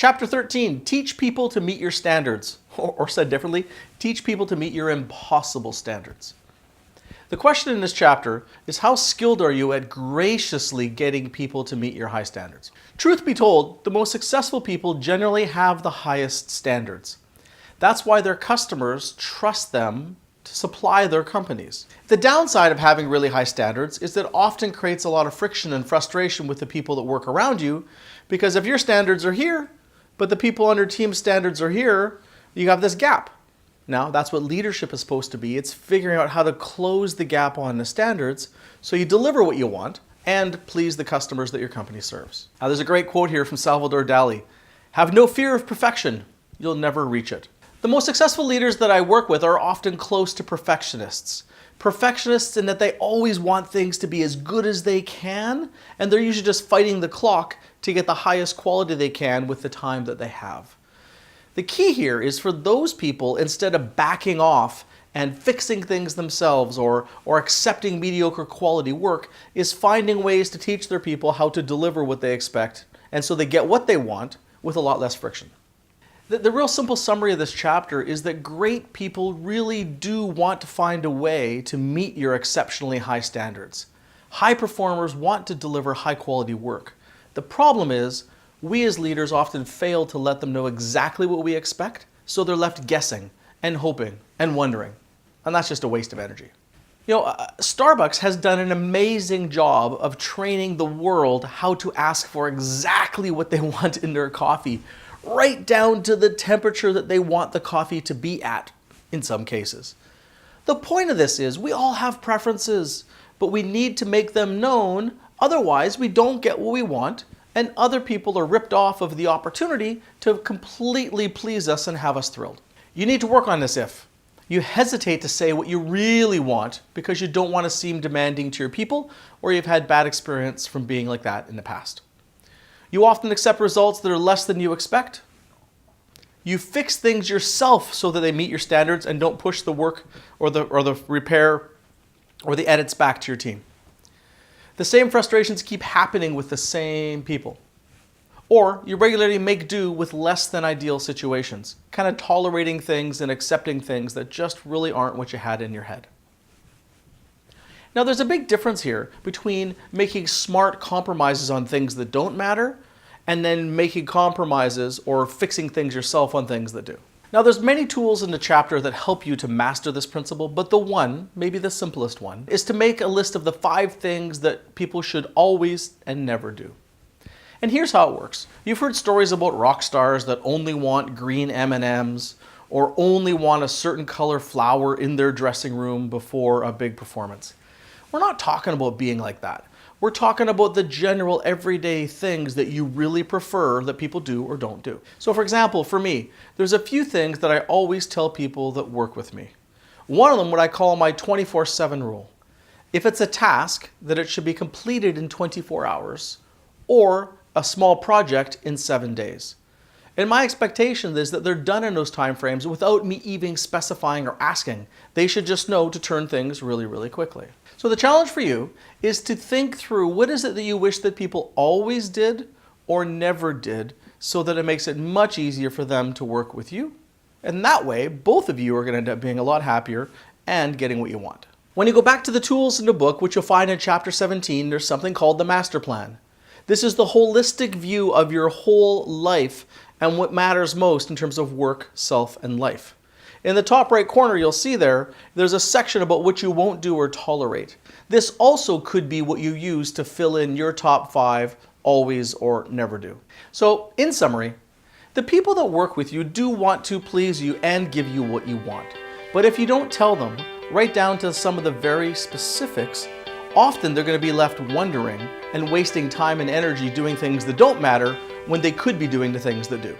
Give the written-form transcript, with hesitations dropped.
Chapter 13, teach people to meet your standards. Or said differently, teach people to meet your impossible standards. The question in this chapter is, how skilled are you at graciously getting people to meet your high standards? Truth be told, the most successful people generally have the highest standards. That's why their customers trust them to supply their companies. The downside of having really high standards is that it often creates a lot of friction and frustration with the people that work around you, because if your standards are here, but the people on your team's standards are here, you have this gap. Now, that's what leadership is supposed to be. It's figuring out how to close the gap on the standards so you deliver what you want and please the customers that your company serves. Now, there's a great quote here from Salvador Dali. Have no fear of perfection. You'll never reach it. The most successful leaders that I work with are often close to perfectionists. Perfectionists in that they always want things to be as good as they can, and they're usually just fighting the clock to get the highest quality they can with the time that they have. The key here is for those people, instead of backing off and fixing things themselves or accepting mediocre quality work, is finding ways to teach their people how to deliver what they expect, and so they get what they want with a lot less friction. The real simple summary of this chapter is that great people really do want to find a way to meet your exceptionally high standards. High performers want to deliver high quality work. The problem is, we as leaders often fail to let them know exactly what we expect, so they're left guessing and hoping and wondering. And that's just a waste of energy. Starbucks has done an amazing job of training the world how to ask for exactly what they want in their coffee, right down to the temperature that they want the coffee to be at, in some cases. The point of this is, we all have preferences, but we need to make them known, otherwise we don't get what we want, and other people are ripped off of the opportunity to completely please us and have us thrilled. You need to work on this if you hesitate to say what you really want because you don't want to seem demanding to your people, or you've had bad experience from being like that in the past. You often accept results that are less than you expect. You fix things yourself so that they meet your standards and don't push the work or the repair or the edits back to your team. The same frustrations keep happening with the same people. Or you regularly make do with less than ideal situations, kind of tolerating things and accepting things that just really aren't what you had in your head. Now, there's a big difference here between making smart compromises on things that don't matter and then making compromises or fixing things yourself on things that do. Now, there's many tools in the chapter that help you to master this principle, but the one, maybe the simplest one, is to make a list of the 5 things that people should always and never do. And here's how it works. You've heard stories about rock stars that only want green M&Ms or only want a certain color flower in their dressing room before a big performance. We're not talking about being like that. We're talking about the general everyday things that you really prefer that people do or don't do. So for example, for me, there's a few things that I always tell people that work with me. One of them, what I call my 24/7 rule. If it's a task, that it should be completed in 24 hours or a small project in 7 days. And my expectation is that they're done in those time frames without me even specifying or asking. They should just know to turn things really, really quickly. So the challenge for you is to think through, what is it that you wish that people always did or never did, so that it makes it much easier for them to work with you. And that way, both of you are going to end up being a lot happier and getting what you want. When you go back to the tools in the book, which you'll find in chapter 17, there's something called the master plan. This is the holistic view of your whole life and what matters most in terms of work, self, and life. In the top right corner, you'll see there's a section about what you won't do or tolerate. This also could be what you use to fill in your top 5 always or never do. So in summary, the people that work with you do want to please you and give you what you want. But if you don't tell them, right down to some of the very specifics, often they're going to be left wondering and wasting time and energy doing things that don't matter when they could be doing the things that do.